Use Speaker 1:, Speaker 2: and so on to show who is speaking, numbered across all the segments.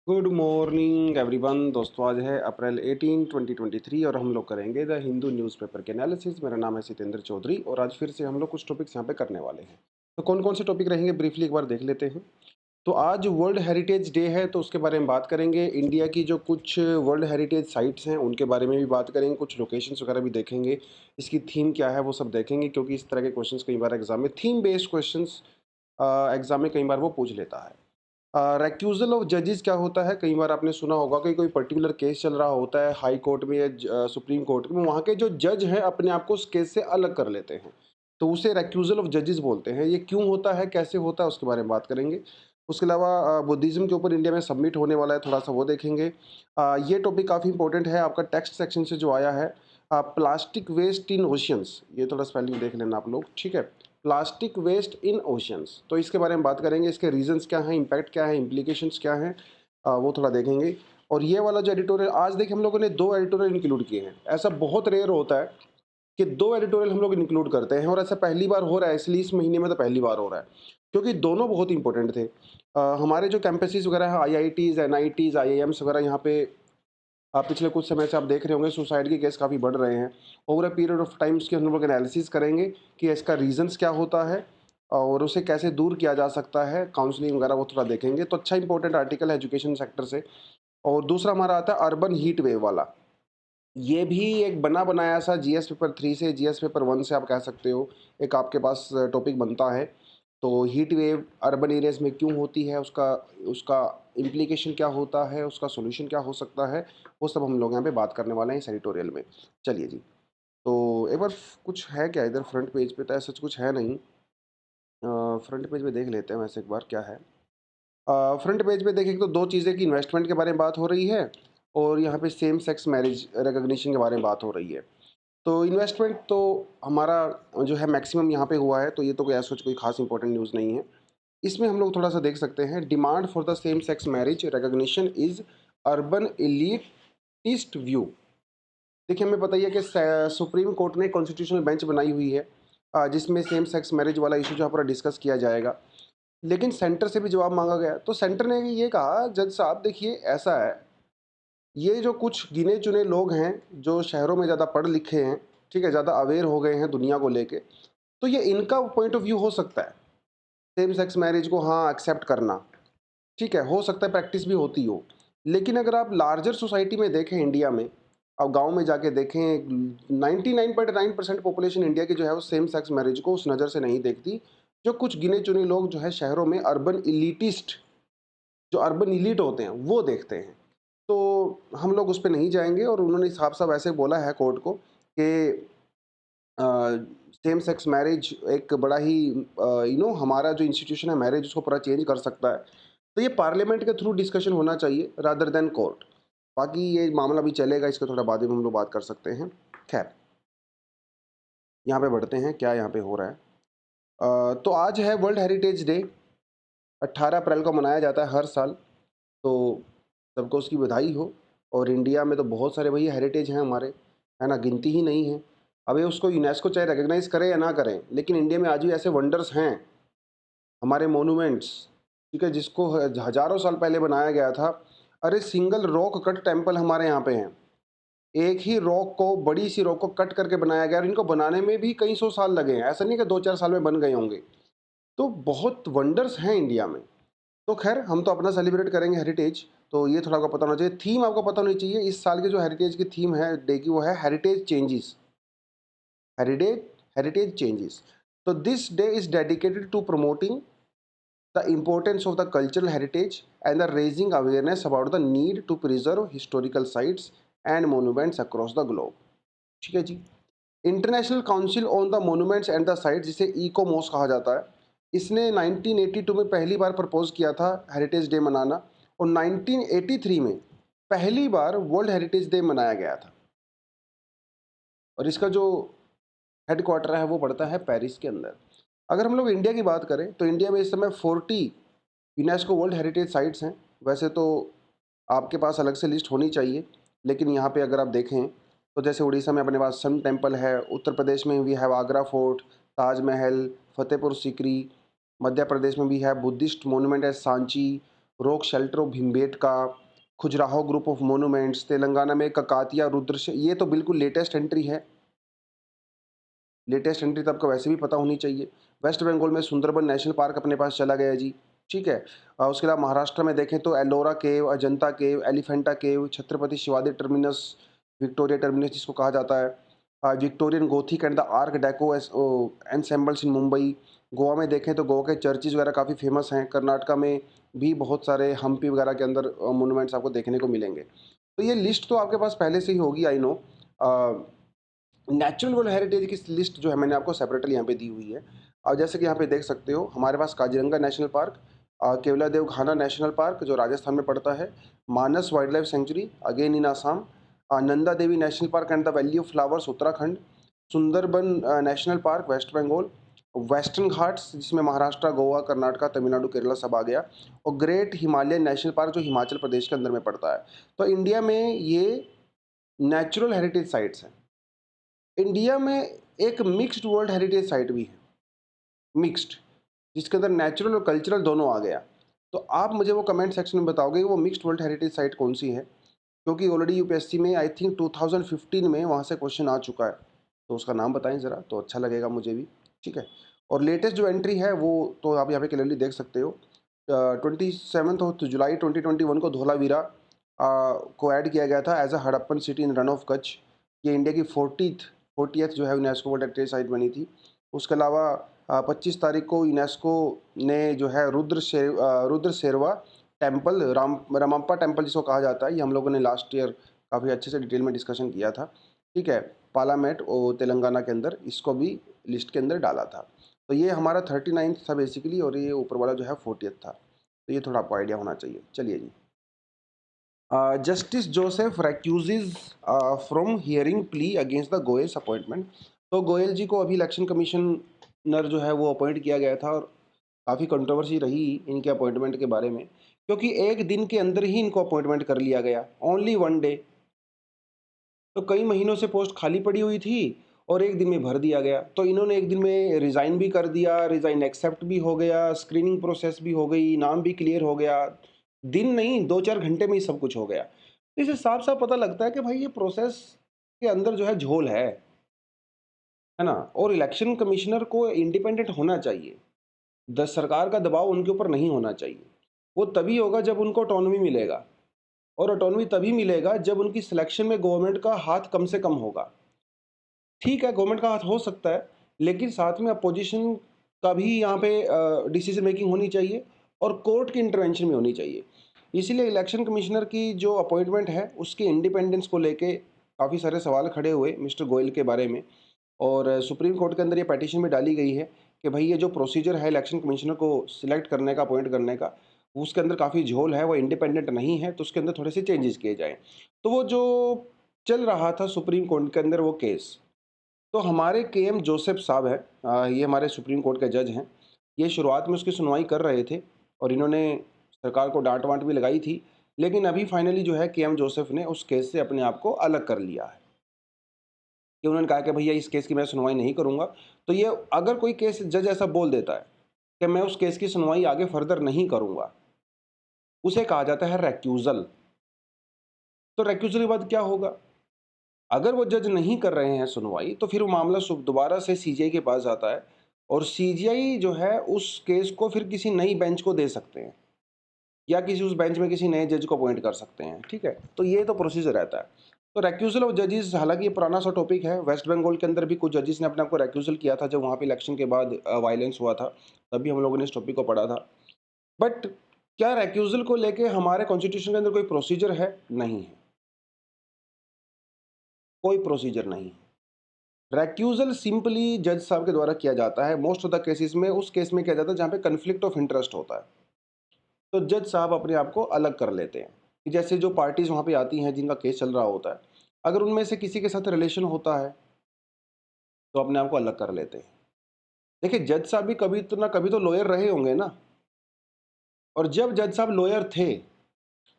Speaker 1: Good morning everyone. दोस्तों आज है अप्रैल 18 2023 और हम लोग करेंगे द हिंदू न्यूज़पेपर के एनालिसिस। मेरा नाम है सितेंद्र चौधरी और आज फिर से हम लोग कुछ टॉपिक्स यहाँ पे करने वाले हैं। तो कौन कौन से टॉपिक रहेंगे ब्रीफली एक बार देख लेते हैं। तो आज वर्ल्ड हेरिटेज डे है तो उसके बारे में बात करेंगे। इंडिया की जो कुछ वर्ल्ड हेरिटेज साइट्स हैं उनके बारे में भी बात करेंगे, कुछ लोकेशंस वगैरह भी देखेंगे। इसकी थीम क्या है वो सब देखेंगे, क्योंकि इस तरह के क्वेश्चंस कई बार एग्जाम में थीम बेस्ड क्वेश्चंस एग्जाम में कई बार वो पूछ लेता है। रेक्यूजल ऑफ जजेस क्या होता है? कई बार आपने सुना होगा कि कोई पर्टिकुलर केस चल रहा होता है हाई कोर्ट में या सुप्रीम कोर्ट में, वहाँ के जो जज हैं अपने आप को उस केस से अलग कर लेते हैं, तो उसे रेक्यूजल ऑफ जजेस बोलते हैं। ये क्यों होता है, कैसे होता है, उसके बारे में बात करेंगे। उसके अलावा बुद्धिज्म के ऊपर इंडिया में सबमिट होने वाला है, थोड़ा सा वो देखेंगे। ये टॉपिक काफ़ी इंपॉर्टेंट है, आपका टेक्स्ट सेक्शन से जो आया है। प्लास्टिक वेस्ट इन ओशियंस, ये थोड़ा स्पेलिंग देख लेना आप लोग, ठीक है। प्लास्टिक वेस्ट इन ओशियंस, तो इसके बारे में बात करेंगे। इसके रीजंस क्या हैं, इम्पैक्ट क्या है, इम्प्लीकेशंस क्या हैं, वो थोड़ा देखेंगे। और ये वाला जो एडिटोरियल आज देखिए, हम लोगों ने 2 एडिटोरियल इंक्लूड किए हैं। ऐसा बहुत रेयर होता है कि 2 एडिटोरियल हम लोग इंक्लूड करते हैं, और ऐसा पहली बार हो रहा है, इसलिए इस महीने में तो पहली बार हो रहा है, क्योंकि दोनों बहुत इंपॉर्टेंट थे। हमारे जो कैंपसेस वगैरह हैं, आईआईटीज़, एनआईटीज़, आईआईएम्स वगैरह, यहाँ पे आप पिछले कुछ समय से आप देख रहे होंगे सुसाइड के केस काफ़ी बढ़ रहे हैं। Over a period of times की हम लोग एनालिसिस करेंगे कि इसका रीजंस क्या होता है और उसे कैसे दूर किया जा सकता है, काउंसलिंग वगैरह वो थोड़ा देखेंगे। तो अच्छा इंपॉर्टेंट आर्टिकल है एजुकेशन सेक्टर से। और दूसरा हमारा आता है अर्बन हीट वेव वाला। ये भी एक बना बनाया सा जीएस पेपर 3 से, जीएस पेपर 1 से आप कह सकते हो, एक आपके पास टॉपिक बनता है। तो हीट वेव अर्बन एरियाज़ में क्यों होती है, उसका उसका इम्प्लीकेशन क्या होता है, उसका सॉल्यूशन क्या हो सकता है, वो सब हम लोग यहाँ पे बात करने वाले हैं इस एडिटोरियल में। चलिए जी, तो एक बार कुछ है क्या इधर फ्रंट पेज पे? तो ऐसा कुछ है नहीं। फ्रंट पेज पे देख लेते हैं वैसे एक बार क्या है। फ्रंट पेज पे देखें तो 2 चीज़ें की इन्वेस्टमेंट के बारे में बात हो रही है, और यहाँ पे सेम सेक्स मैरिज रिकॉग्निशन के बारे में बात हो रही है। तो इन्वेस्टमेंट तो हमारा जो है मैक्सिमम यहाँ पे हुआ है, तो ये तो कोई ऐसा कोई खास इंपॉर्टेंट न्यूज़ नहीं है। इसमें हम लोग थोड़ा सा देख सकते हैं, demand for the same sex marriage recognition is urban elitist view. देखिए, हमें पता ही है कि सुप्रीम कोर्ट ने कॉन्स्टिट्यूशनल बेंच बनाई हुई है, जिसमें सेम सेक्स मैरिज वाला इशू जो है पूरा डिस्कस किया जाएगा। लेकिन सेंटर से भी जवाब मांगा गया, तो सेंटर ने ये कहा, जज साहब देखिए ऐसा है, ये जो कुछ गिने चुने लोग हैं जो शहरों में ज़्यादा पढ़ लिखे हैं, ठीक है, ज़्यादा अवेयर हो गए हैं दुनिया को लेके, तो ये इनका पॉइंट ऑफ व्यू हो सकता है सेम सेक्स मैरिज को हाँ एक्सेप्ट करना, ठीक है, हो सकता है प्रैक्टिस भी होती हो। लेकिन अगर आप लार्जर सोसाइटी में देखें इंडिया में, आप गांव में जाके देखें, 99.9% पॉपुलेशन इंडिया की जो है वो सेम सेक्स मैरिज को उस नज़र से नहीं देखती। जो कुछ गिने चुने लोग जो है शहरों में अर्बन इलीटिस्ट, जो अर्बन इलीट होते हैं, वो देखते हैं। तो हम लोग उस पे नहीं जाएँगे, और उन्होंने साफ साफ ऐसे बोला है कोर्ट को कि सेम सेक्स मैरिज एक बड़ा ही हमारा जो इंस्टीट्यूशन है मैरिज, उसको पूरा चेंज कर सकता है। तो ये पार्लियामेंट के थ्रू डिस्कशन होना चाहिए रादर देन कोर्ट। बाकी ये मामला भी चलेगा, इसका थोड़ा बाद में हम लोग बात कर सकते हैं। खैर, यहाँ पे बढ़ते हैं, क्या यहाँ पे हो रहा है। तो आज है वर्ल्ड हेरिटेज डे, 18 अप्रैल को मनाया जाता है हर साल। तो सबको उसकी बधाई हो। और इंडिया में तो बहुत सारे भैया हेरिटेज हैं हमारे, है ना, गिनती ही नहीं है। अब ये उसको यूनेस्को चाहे रिकग्नाइज करे या ना करें, लेकिन इंडिया में आज भी ऐसे वंडर्स हैं, हमारे मोनूमेंट्स, ठीक है, जिसको हज़ारों साल पहले बनाया गया था। अरे सिंगल रॉक कट टेम्पल हमारे यहाँ पे हैं। एक ही रॉक को, बड़ी सी रॉक को कट करके बनाया गया, और इनको बनाने में भी कई सौ साल लगे हैं, ऐसा नहीं कि 2-4 साल में बन गए होंगे। तो बहुत वंडर्स हैं इंडिया में। तो खैर, हम तो अपना सेलिब्रेट करेंगे हेरिटेज, तो ये थोड़ा आपको पता होना चाहिए। थीम आपको पता होनी चाहिए, इस साल की जो हेरिटेज की थीम है डे की, वो है heritage changes. Heritage heritage changes. तो this day is dedicated to promoting the importance of the cultural heritage and the raising awareness about the need to preserve historical sites and monuments across the globe। ठीक है जी। International Council on the Monuments and the Sites, जिसे ICOMOS कहा जाता है, इसने 1982 में पहली बार प्रपोज किया था हेरिटेज डे मनाना, और 1983 में पहली बार वर्ल्ड हेरिटेज डे मनाया गया था। और इसका जो हेडक्वार्टर है वो पड़ता है पेरिस के अंदर। अगर हम लोग इंडिया की बात करें तो इंडिया में इस समय 40 यूनेस्को वर्ल्ड हेरिटेज साइट्स हैं। वैसे तो आपके पास अलग से लिस्ट होनी चाहिए, लेकिन यहाँ पे अगर आप देखें तो जैसे उड़ीसा में अपने पास सन टेम्पल है, उत्तर प्रदेश में we have Agra fort, Taj Mahal, Fatehpur Sikri, Madhya Pradesh में भी है बुद्धिस्ट मोनूमेंट है Sanchi, rock shelter of Bhimbetka, Khajuraho group of monuments, Telangana में ककातिया रुद्र, ये तो बिल्कुल लेटेस्ट एंट्री है। लेटेस्ट एंट्री तो आपको वैसे भी पता होनी चाहिए। वेस्ट बंगाल में सुंदरबन नेशनल पार्क अपने पास चला गया जी, ठीक है। उसके अलावा महाराष्ट्र में देखें तो Ellora cave, Ajanta cave, Elephanta cave, Chhatrapati Shivaji terminus, Victoria terminus जिसको कहा जाता है, Victorian gothic and the art deco ensembles in Mumbai. Goa में देखें तो गोवा के चर्चेज वगैरह काफ़ी फेमस हैं। कर्नाटका में भी बहुत सारे हम्पी वगैरह के अंदर मोनूमेंट्स आपको देखने को मिलेंगे। तो ये लिस्ट तो आपके पास पहले से ही होगी, I know. Natural world heritage की लिस्ट जो है मैंने आपको सेपरेटली यहाँ पे दी हुई है। और जैसे कि यहाँ पे देख सकते हो हमारे पास Kaziranga national park, Keoladeo Ghana national park जो राजस्थान में पड़ता है, Manas wildlife sanctuary again in Assam, Nanda Devi national park and the valley of flowers Uttarakhand, Sundarban national park West Bengal, Western Ghats जिसमें महाराष्ट्र, गोवा, कर्नाटका, तमिलनाडु, केरला सब आ गया, और ग्रेट हिमालयन नेशनल पार्क जो हिमाचल प्रदेश के अंदर में पड़ता है। तो इंडिया में ये नेचुरल हेरिटेज साइट्स हैं। इंडिया में एक मिक्स्ड वर्ल्ड हेरिटेज साइट भी है, मिक्स्ड, जिसके अंदर नेचुरल और कल्चरल दोनों आ गया। तो आप मुझे वो कमेंट सेक्शन में बताओगे कि वो मिक्स्ड वर्ल्ड हेरिटेज साइट कौन सी है, क्योंकि ऑलरेडी यूपीएससी में आई थिंक 2015 में वहाँ से क्वेश्चन आ चुका है। तो उसका नाम बताएं ज़रा, तो अच्छा लगेगा मुझे भी, ठीक है। और लेटेस्ट जो एंट्री है वो तो आप यहाँ पे क्लियरली देख सकते हो, 27 जुलाई 2021 को धोलावीरा को ऐड किया गया था as a Harappan city in Rann of Kutch. ये इंडिया की 40th जो है यूनेस्को वर्ल्ड हेरिटेज साइट बनी थी। उसके अलावा 25 तारीख को यूनेस्को ने जो है रुद्र शेरवा टेम्पल, रामप्पा टेम्पल जिसको कहा जाता है, ये हम लोगों ने लास्ट ईयर काफ़ी अच्छे से डिटेल में डिस्कशन किया था, ठीक है, पालामेट और तेलंगाना के अंदर, इसको भी लिस्ट के अंदर डाला था। तो ये हमारा 39th था बेसिकली, और ये ऊपर वाला जो है 40th था। तो ये थोड़ा आपको आइडिया होना चाहिए। चलिए जी, justice Joseph recuses from hearing plea against the Goyal's appointment. तो गोयल जी को अभी इलेक्शन कमिश्नर जो है वो अपॉइंट किया गया था, और काफ़ी कंट्रोवर्सी रही इनके अपॉइंटमेंट के बारे में, क्योंकि एक दिन के अंदर ही इनको अपॉइंटमेंट कर लिया गया, ओनली 1 डे। तो कई महीनों से पोस्ट खाली पड़ी हुई थी और एक दिन में भर दिया गया। तो इन्होंने एक दिन में रिज़ाइन भी कर दिया, रिज़ाइन एक्सेप्ट भी हो गया, स्क्रीनिंग प्रोसेस भी हो गई, नाम भी क्लियर हो गया। दिन नहीं, 2-4 घंटे में ही सब कुछ हो गया। तो इससे साफ-साफ पता लगता है कि भाई ये प्रोसेस के अंदर जो है झोल है ना? और इलेक्शन कमिश्नर को इंडिपेंडेंट होना चाहिए। सरकार का दबाव उनके ऊपर नहीं होना चाहिए। वो तभी होगा जब उनको ऑटोनॉमी मिलेगा, और ऑटोनॉमी तभी मिलेगा जब उनकी सिलेक्शन में गवर्नमेंट का हाथ कम से कम होगा। ठीक है, गवर्नमेंट का हाथ हो सकता है, लेकिन साथ में अपोजिशन का भी यहाँ पे डिसीजन मेकिंग होनी चाहिए, और कोर्ट की इंटरवेंशन भी होनी चाहिए। इसीलिए इलेक्शन कमिश्नर की जो अपॉइंटमेंट है उसकी इंडिपेंडेंस को लेके काफ़ी सारे सवाल खड़े हुए मिस्टर गोयल के बारे में, और सुप्रीम कोर्ट के अंदर ये पिटीशन भी डाली गई है कि भाई ये जो प्रोसीजर है इलेक्शन कमिश्नर को सिलेक्ट करने का, अपॉइंट करने का, उसके अंदर काफ़ी झोल है, वो इंडिपेंडेंट नहीं है, तो उसके अंदर थोड़े से चेंजेस किए जाएँ। तो वो जो चल रहा था सुप्रीम कोर्ट के अंदर वो केस, तो हमारे केएम जोसेफ साहब हैं, ये हमारे सुप्रीम कोर्ट के जज हैं। ये शुरुआत में उसकी सुनवाई कर रहे थे, और इन्होंने सरकार को डांट-वांट भी लगाई थी, लेकिन अभी फाइनली जो है केएम जोसेफ ने उस केस से अपने आप को अलग कर लिया है, कि उन्होंने कहा कि भैया इस केस की मैं सुनवाई नहीं करूँगा। तो ये अगर कोई केस जज ऐसा बोल देता है कि मैं उस केस की सुनवाई आगे फर्दर नहीं करूँगा, उसे कहा जाता है रेक्यूज़ल। तो रेक्यूज़ल के बाद क्या होगा? अगर वो जज नहीं कर रहे हैं सुनवाई, तो फिर वो मामला दोबारा से सीजीआई के पास जाता है, और सीजीआई जो है उस केस को फिर किसी नई बेंच को दे सकते हैं, या किसी उस बेंच में किसी नए जज को अपॉइंट कर सकते हैं, ठीक है। तो ये तो प्रोसीजर रहता है। तो रेक्यूजल ऑफ जजेस, हालांकि ये पुराना सा टॉपिक है, वेस्ट बंगाल के अंदर भी कुछ जजेस ने अपने आप को रेक्यूजल किया था जब वहाँ पे इलेक्शन के बाद वायलेंस हुआ था, तभी हम लोगों ने इस टॉपिक को पढ़ा था। बट क्या रेक्यूजल को लेके हमारे कॉन्स्टिट्यूशन के अंदर कोई प्रोसीजर है? नहीं है, कोई प्रोसीजर नहीं है। रेक्यूजल सिंपली जज साहब के द्वारा किया जाता है मोस्ट ऑफ द केसेस में। उस केस में किया जाता है जहाँ पे कन्फ्लिक्ट ऑफ इंटरेस्ट होता है, तो जज साहब अपने आप को अलग कर लेते हैं, कि जैसे जो पार्टीज वहाँ पे आती हैं जिनका केस चल रहा होता है, अगर उनमें से किसी के साथ रिलेशन होता है तो अपने आप को अलग कर लेते हैं। देखिए, जज साहब भी कभी तो लॉयर रहे होंगे ना, और जब जज साहब लॉयर थे,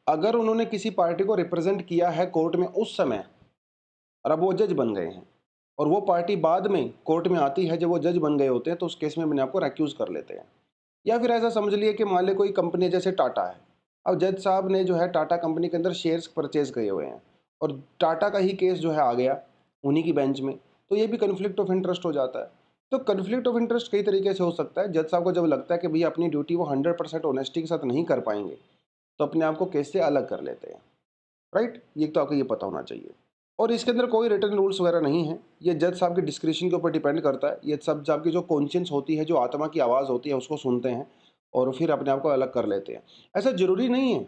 Speaker 1: अगर उन्होंने किसी पार्टी को रिप्रेजेंट किया है कोर्ट में उस समय, और अब वो जज बन गए हैं, और वो पार्टी बाद में कोर्ट में आती है जब वो जज बन गए होते हैं, तो उस केस में अपने आप को रेक्यूज कर लेते हैं। या फिर ऐसा समझ लिए कि मान ले कोई कंपनी जैसे टाटा है, अब जज साहब ने जो है टाटा कंपनी के अंदर शेयर्स परचेज किए हुए हैं और टाटा का ही केस जो है आ गया उन्हीं की बेंच में, तो ये भी कन्फ्लिक्ट ऑफ इंटरेस्ट हो जाता है। तो कन्फ्लिक्ट ऑफ इंटरेस्ट कई तरीके से हो सकता है। जज साहब को जब लगता है कि भैया अपनी ड्यूटी वो 100% ऑनेस्टी के साथ नहीं कर पाएंगे, तो अपने आप को केस से अलग कर लेते हैं, राइट? ये तो आपको ये पता होना चाहिए। और इसके अंदर कोई रिटर्न रूल्स वगैरह नहीं है, ये जज साहब के डिस्क्रिप्शन के ऊपर डिपेंड करता है। ये सब साहब की जो कॉन्शियस होती है, जो आत्मा की आवाज़ होती है, उसको सुनते हैं और फिर अपने आप को अलग कर लेते हैं। ऐसा ज़रूरी नहीं है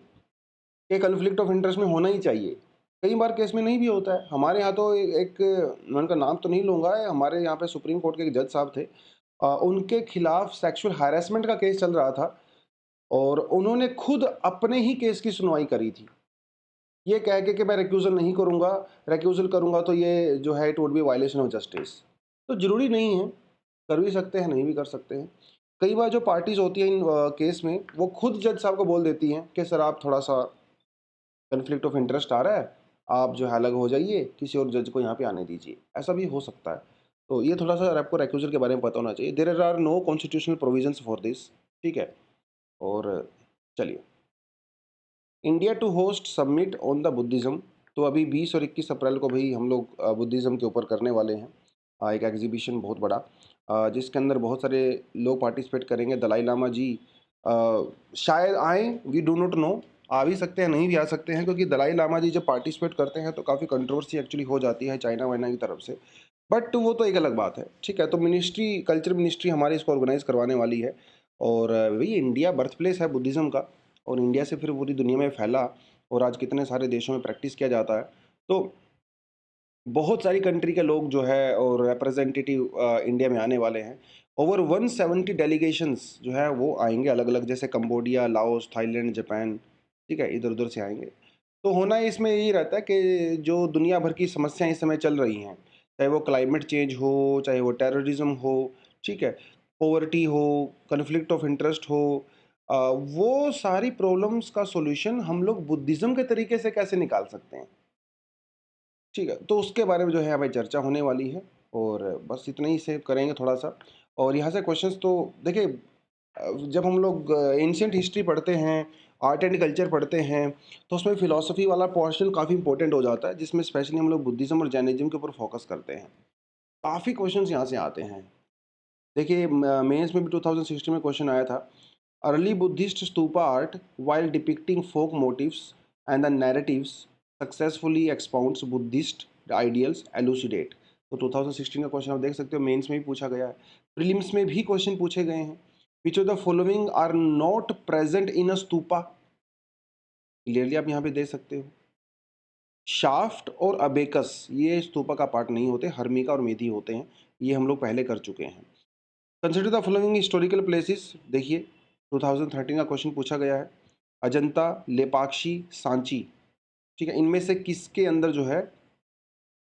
Speaker 1: कि कन्फ्लिक्ट ऑफ इंटरेस्ट में होना ही चाहिए। कई बार केस में नहीं भी होता है। हमारे यहाँ तो एक, मैं उनका नाम तो नहीं लूँगा, हमारे यहाँ पे सुप्रीम कोर्ट के एक जज साहब थे। उनके खिलाफ सेक्सुअल हैरेसमेंट का केस चल रहा था और उन्होंने खुद अपने ही केस की सुनवाई करी थी। ये कह के कि मैं रिक्यूज़ल नहीं करूँगा, रिक्यूज़ल करूँगा तो ये जो है it would be violation of justice. तो ज़रूरी नहीं है, कर भी सकते हैं, नहीं भी कर सकते हैं। कई बार जो पार्टीज़ होती हैं इन केस में, वो खुद जज साहब को बोल देती हैं कि सर आप थोड़ा-सा कॉन्फ्लिक्ट ऑफ इंटरेस्ट आ रहा है, आप जो है अलग हो जाइए, किसी और जज को यहाँ पे आने दीजिए। ऐसा भी हो सकता है। तो ये थोड़ा-सा आपको रिक्यूज़ल के बारे में पता होना चाहिए। There are no constitutional provisions for this, ठीक है? और चलिए, India to host summit on the Buddhism. तो अभी 20 और 21 अप्रैल को भाई हम लोग बुद्धिज़्म के ऊपर करने वाले हैं एक एग्जीबिशन बहुत बड़ा, जिसके अंदर बहुत सारे लोग पार्टिसिपेट करेंगे। दलाई लामा जी शायद आएँ, वी डू नॉट नो, आ भी सकते हैं, नहीं भी आ सकते हैं, क्योंकि दलाई लामा जी जब पार्टिसिपेट करते हैं तो काफ़ी कंट्रोवर्सी एक्चुअली हो जाती है चाइना वाइना की तरफ से। बट वो तो एक अलग बात है, ठीक है? तो मिनिस्ट्री, कल्चर मिनिस्ट्री हमारी इसको ऑर्गेनाइज़ करवाने वाली है और वही इंडिया बर्थ प्लेस है बुद्धिज़्म का और इंडिया से फिर पूरी दुनिया में फैला और आज कितने सारे देशों में प्रैक्टिस किया जाता है। तो बहुत सारी कंट्री के लोग जो है और रिप्रेजेंटेटिव इंडिया में आने वाले हैं। ओवर 170 डेलीगेशंस जो है वो आएंगे अलग अलग, जैसे कंबोडिया, लाओस, थाईलैंड, जापान, ठीक है, इधर उधर से आएंगे। तो होना इसमें यही रहता है कि जो दुनिया भर की समस्याएं इस समय चल रही हैं, चाहे वो क्लाइमेट चेंज हो, चाहे वो टेररिज्म हो, ठीक है, पोवर्टी हो, कन्फ्लिक्ट ऑफ इंटरेस्ट हो, वो सारी प्रॉब्लम्स का सॉल्यूशन हम लोग बुद्धिज़्म के तरीके से कैसे निकाल सकते हैं, ठीक है? तो उसके बारे में जो है हमें चर्चा होने वाली है और बस इतना ही से करेंगे थोड़ा-सा। और यहाँ से क्वेश्चंस तो देखिए, जब हम लोग एंशिएंट हिस्ट्री पढ़ते हैं, आर्ट एंड कल्चर पढ़ते हैं, तो उसमें फ़िलॉसफ़ी वाला पोर्शन काफ़ी इम्पोर्टेंट हो जाता है, जिसमें स्पेशली हम लोग बुद्धिज़्म और जैनिज़्म के ऊपर फ़ोकस करते हैं। काफ़ी क्वेश्चंस यहाँ से आते हैं। देखिए मेंस में भी 2016 में क्वेश्चन आया था, early Buddhist stupa art while depicting folk motifs and the narratives successfully expounds Buddhist ideals elucidate। तो 2016 का क्वेश्चन आप देख सकते हो, मेंस में भी पूछा गया है, प्रीलिम्स में भी क्वेश्चन पूछे गए हैं। Which of the following are not present in a stupa, clearly आप यहाँ पे देख सकते हो। शाफ्ट और अबेकस ये स्तूपा का पार्ट नहीं होते, हर्मिका और मेधी होते हैं, ये हम लोग पहले कर चुके हैं। Consider the following historical places, देखिए 2013 का क्वेश्चन पूछा गया है। अजंता, लेपाक्षी, सांची, ठीक है, इनमें से किसके अंदर जो है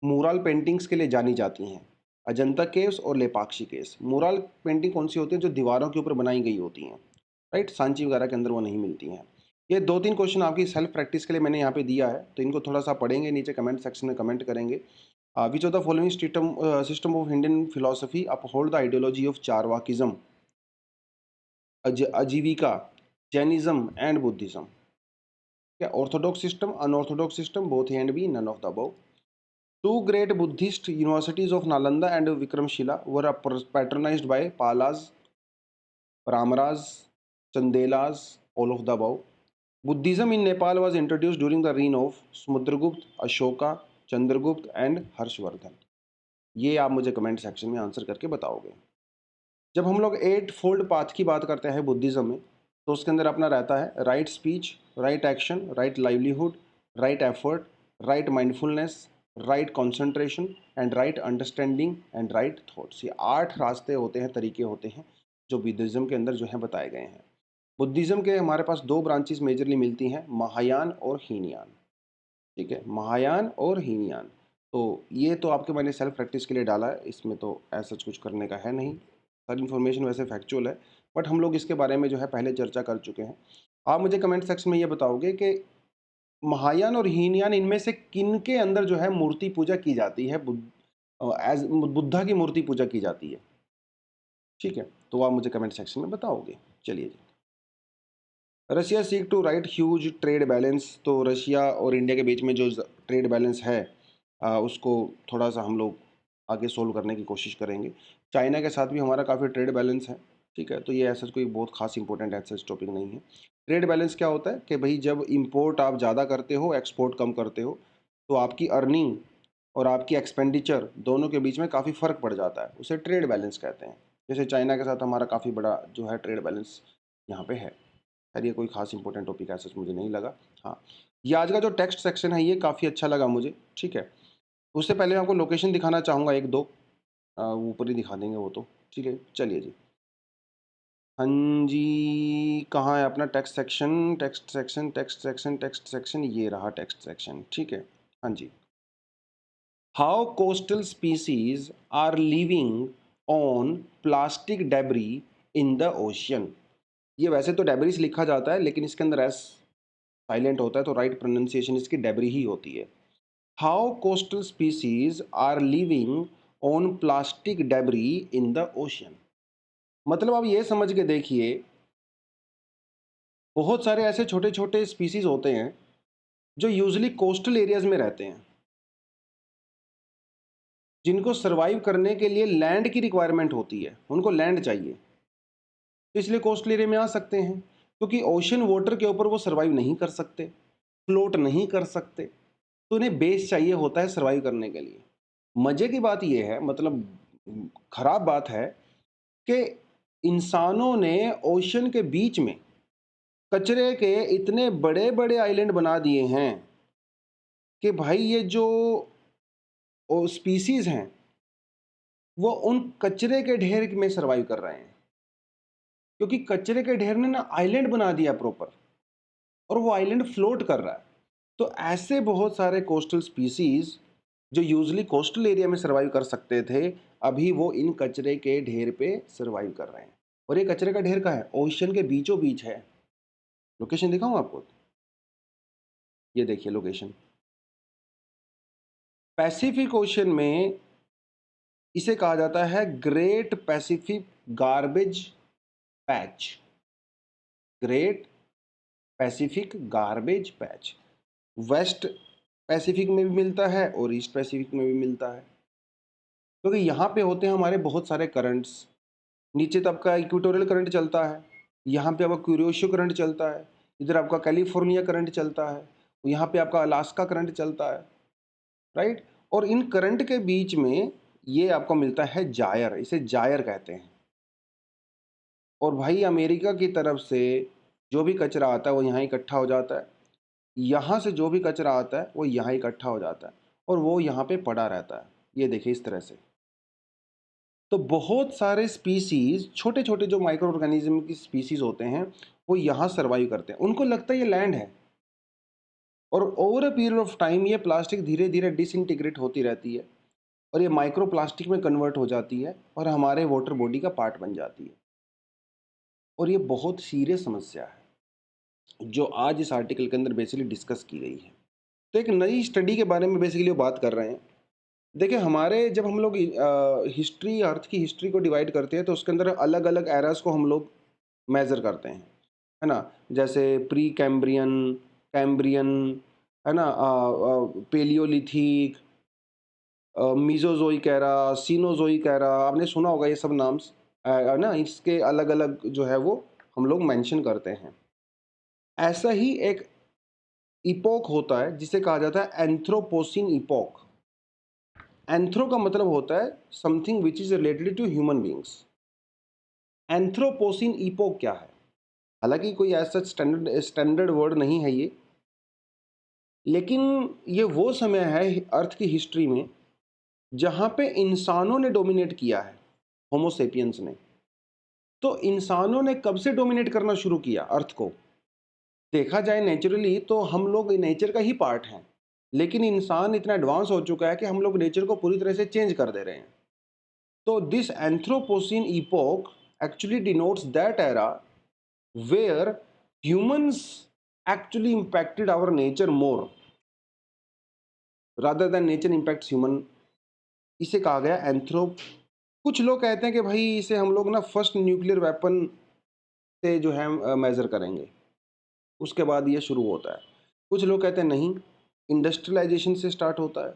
Speaker 1: मुराल पेंटिंग्स के लिए जानी जाती हैं? अजंता केव्स और लेपाक्षी केव्स। मुराल पेंटिंग कौन सी होती है? जो दीवारों के ऊपर बनाई गई होती हैं, राइट? सांची वगैरह के अंदर वो नहीं मिलती हैं। ये 2-3 क्वेश्चन आपकी सेल्फ प्रैक्टिस के लिए मैंने यहाँ पे दिया है, तो इनको थोड़ा सा पढ़ेंगे, नीचे कमेंट सेक्शन में कमेंट करेंगे। Which of the following system of Indian philosophy uphold the ideology of Charvakism, Ajivika, Jainism and Buddhism? क्या orthodox system, unorthodox system, both A and B, none of the above? Two great Buddhist universities of Nalanda and Vikramshila were patronized by Palas, Brahmanas, Chandelas, all of the above. Buddhism in Nepal was introduced during the reign of Smudragupta, Ashoka, Chandragupta and Harshvardhan। ये आप मुझे comment section में answer करके बताओगे। जब हम लोग 8 fold path की बात करते हैं बुद्धिज़्म में, तो उसके अंदर अपना रहता है right speech, right action, right livelihood, right effort, right mindfulness, right concentration and right understanding and right thoughts. ये 8 रास्ते होते हैं, तरीके होते हैं, जो बुद्धिज़्म के अंदर जो है बताए गए हैं। बुद्धिज़्म के हमारे पास 2 ब्रांचेस मेजरली मिलती हैं, महायान और हीनयान, ठीक है, महायान और हीनयान। तो ये तो आपके मैंने सेल्फ प्रैक्टिस के लिए डाला है, इसमें तो ऐसा कुछ करने का है नहीं, सारी इन्फॉर्मेशन वैसे फैक्चुअल है, बट हम लोग इसके बारे में जो है पहले चर्चा कर चुके हैं। आप मुझे कमेंट सेक्शन में ये बताओगे कि महायान और हीनयान इनमें से किन के अंदर जो है मूर्ति पूजा की जाती है, एज बुद्धा की मूर्ति पूजा की जाती है, ठीक है? तो आप मुझे कमेंट सेक्शन में बताओगे। चलिए जी। Russia seek to right huge trade balance. तो रशिया और इंडिया के बीच में जो ट्रेड बैलेंस है उसको थोड़ा सा हम लोग आगे सोल्व करने की कोशिश करेंगे। चाइना के साथ भी हमारा काफ़ी ट्रेड बैलेंस है, ठीक है। तो ये ऐसा कोई बहुत खास इंपॉर्टेंट ऐसा टॉपिक नहीं है। ट्रेड बैलेंस क्या होता है कि भाई जब इंपोर्ट आप ज़्यादा करते हो, एक्सपोर्ट कम करते हो, तो आपकी अर्निंग और आपकी एक्सपेंडिचर दोनों के बीच में काफ़ी फ़र्क पड़ जाता है, उसे ट्रेड बैलेंस कहते हैं। जैसे चाइना के साथ हमारा काफ़ी बड़ा जो है ट्रेड बैलेंस यहाँ पे है। खैर ये कोई खास इंपॉर्टेंट टॉपिक ऐसा मुझे नहीं लगा। हाँ, ये आज का जो टेक्स्ट सेक्शन है ये काफ़ी अच्छा लगा मुझे, ठीक है। उससे पहले मैं आपको लोकेशन दिखाना चाहूँगा एक दो, ऊपर ही दिखा देंगे वो तो, ठीक है। चलिए जी, हाँ जी, कहाँ है अपना text section, text section, text section, text section, ये रहा टेक्स्ट सेक्शन, ठीक है। हाँ जी, how coastal species are living on plastic debris in the ocean. ये वैसे तो डेब्रिस लिखा जाता है लेकिन इसके अंदर एस साइलेंट होता है, तो राइट प्रोनाउंसिएशन इसकी डेब्री ही होती है। How coastal species are living on plastic debris in the ocean. मतलब आप ये समझ के देखिए, बहुत सारे ऐसे छोटे छोटे स्पीसीज होते हैं जो यूजुअली कोस्टल एरियाज में रहते हैं, जिनको सरवाइव करने के लिए लैंड की रिक्वायरमेंट होती है, उनको लैंड चाहिए, तो इसलिए कोस्टल एरिया में आ सकते हैं। क्योंकि ओशन वाटर के ऊपर वो सरवाइव नहीं कर सकते, फ्लोट नहीं कर सकते, तो उन्हें बेस चाहिए होता है सरवाइव करने के लिए। मज़े की बात यह है, मतलब खराब बात है कि इंसानों ने ओशन के बीच में कचरे के इतने बड़े बड़े आइलैंड बना दिए हैं कि भाई ये जो स्पीसीज हैं वो उन कचरे के ढेर में सरवाइव कर रहे हैं, क्योंकि कचरे के ढेर ने ना आइलैंड बना दिया प्रॉपर, और वो आइलैंड फ्लोट कर रहा है। तो ऐसे बहुत सारे कोस्टल स्पीसीज जो यूजुअली कोस्टल एरिया में सरवाइव कर सकते थे, अभी वो इन कचरे के ढेर पे सरवाइव कर रहे हैं। और ये कचरे का ढेर कहाँ है? ओशन के बीचों बीच है। लोकेशन दिखाऊं आपको? ये देखिए लोकेशन, पैसिफिक ओशन में इसे कहा जाता है Great Pacific garbage patch. Great Pacific garbage patch west Pacific में भी मिलता है और ईस्ट पैसिफिक में भी मिलता है, क्योंकि यहाँ पे होते हैं हमारे बहुत सारे करंट्स। नीचे तो आपका इक्वेटोरियल करंट चलता है, यहाँ पे आपका क्यूरियोशो करंट चलता है, इधर आपका कैलिफोर्निया करंट चलता है, यहाँ पे आपका अलास्का करंट चलता है, राइट। और इन करंट के बीच में ये आपको मिलता है जायर, इसे जायर कहते हैं। और भाई अमेरिका की तरफ से जो भी कचरा आता है वो यहाँ इकट्ठा हो जाता है, यहाँ से जो भी कचरा आता है वो यहाँ इकट्ठा हो जाता है और वो यहाँ पे पड़ा रहता है। ये देखिए इस तरह से। तो बहुत सारे स्पीसीज, छोटे छोटे जो माइक्रो ऑर्गेनिज्म की स्पीसीज होते हैं, वो यहाँ सर्वाइव करते हैं। उनको लगता है ये लैंड है, और over a period of time ये प्लास्टिक धीरे धीरे डिसइंटीग्रेट होती रहती है और ये माइक्रो प्लास्टिक में कन्वर्ट हो जाती है और हमारे वाटर बॉडी का पार्ट बन जाती है। और ये बहुत सीरियस समस्या है जो आज इस आर्टिकल के अंदर बेसिकली डिस्कस की गई है। तो एक नई स्टडी के बारे में बेसिकली वो बात कर रहे हैं। देखिए हमारे जब हम लोग हिस्ट्री, अर्थ की हिस्ट्री को डिवाइड करते हैं तो उसके अंदर अलग अलग एरास को हम लोग मेज़र करते हैं, है ना। जैसे प्री कैम्ब्रियन, कैम्ब्रियन, है ना, Palaeolithic, Mesozoic era, Cenozoic era, आपने सुना होगा ये सब नाम्स, है ना। इसके अलग अलग जो है वो हम लोग मेंशन करते हैं। ऐसा ही एक इपोक होता है जिसे कहा जाता है एंथ्रोपोसिन इपोक। एंथ्रो का मतलब होता है something which is related to human beings. Anthropocene epoch क्या है? हालांकि कोई ऐसा स्टैंडर्ड वर्ड नहीं है ये, लेकिन ये वो समय है अर्थ की हिस्ट्री में जहाँ पे इंसानों ने डोमिनेट किया है, होमोसेपियंस ने। तो इंसानों ने कब से डोमिनेट करना शुरू किया अर्थ को? देखा जाए नेचुरली तो हम लोग नेचर का ही पार्ट हैं, लेकिन इंसान इतना एडवांस हो चुका है कि हम लोग नेचर को पूरी तरह से चेंज कर दे रहे हैं। तो this Anthropocene epoch actually denotes that era where humans actually impacted our nature more rather than nature impacts human। इसे कहा गया एंथ्रोप। कुछ लोग कहते हैं कि भाई इसे हम लोग ना फर्स्ट न्यूक्लियर वेपन से जो है मेजर करेंगे। उसके बाद ये शुरू होता है। कुछ लोग कहते हैं नहीं, इंडस्ट्रियलाइजेशन से स्टार्ट होता है।